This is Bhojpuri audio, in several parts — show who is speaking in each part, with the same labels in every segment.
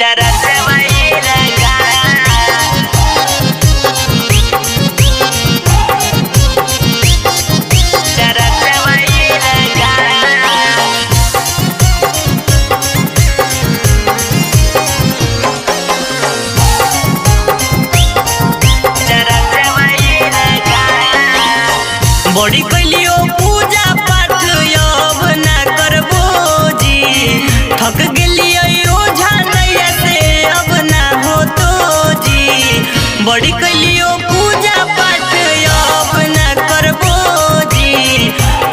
Speaker 1: चरत वैरगा चरत वैरगा चरत वैरगा बड़ी कैलियो पूजा पाठ अब ना करबो जी थक गेलियो ओझा नैया से अब ना होतो जी बड़ी कैलियो पूजा पाठ अब ना करबो जी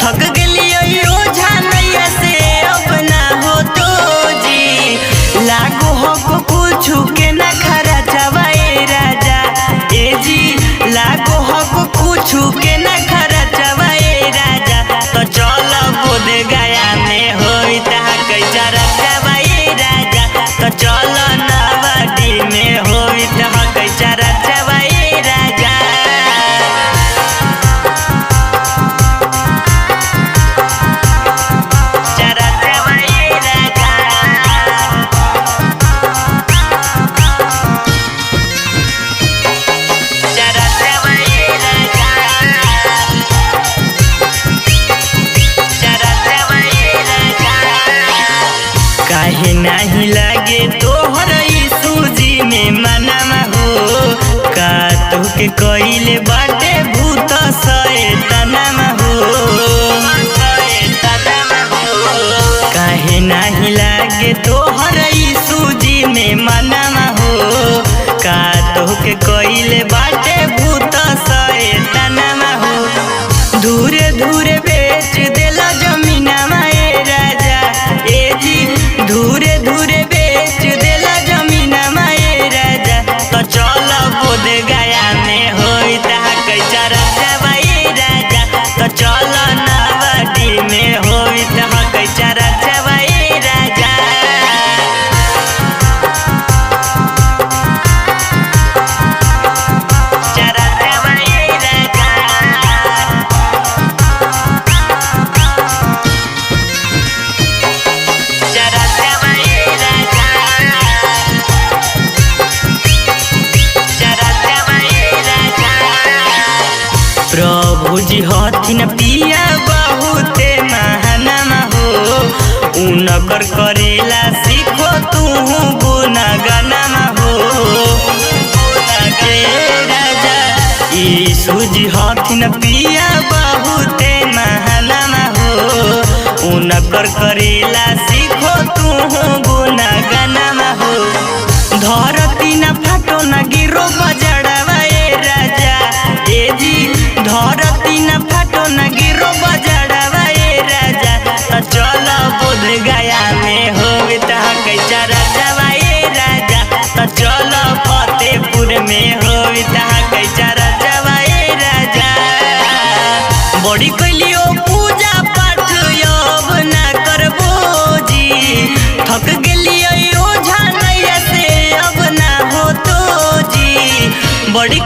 Speaker 1: थक गेलियो ओझा नैया से अब ना होतो जी लागो हो कुछ के ना खरा चवाए राजा ए जी लागो हो कुछ के ना खरा चवाए राजा तो चल बोध गया में होई ता कैसा रचवाए राजा तो चल नवाडी में होई ता कैसा रचवाए राजा चरचवाए राजा चरचवाए राजा चरचवाए राजा काहे नाही लागे तोहर ई सूजी में मनमा हो का तोके कइले बाटे भूत शैतानमा हो काहे नाही लागे तोहर ई सूजी में मनमा हो का तोके कइले बाटे भूत शैतानमा हो दूरे दूरे बेच देला जमीनमा ए राजा ए जी दूरे दूरे बेच देला जमीनमा ए राजा तो चल बोध गया में होई ता कैसा रचवा ए राजा तो चल नवाडी में होई ता कैसा रचवा ए राजा चरचवा ए राजा चरचवा ए राजा चरचवा ए राजा प्रभु जी हथिन पिया बहुते महानमा हो उनकर करेला सीखो तू गुणगनमा हो हे राजा यीशु जी हथिन पिया बहुते महानमा हो उनकर करेला सीखो तू गुणगनमा हो धरती न फाटो न गिरो बजड़वा ए राजा ए जी धरती न फाटो न गिरो बजड़वा ए राजा तो चल बोध गया में होई ता कैसा रचवा ए राजा तो चल फतेहपुर में होई ता कैसा रचवा ए राजा बड़ी कैलियो पूजा पाठ अब ना करबो जी थक गेलियो ओझा नैया से अब ना होतो जी बड़ी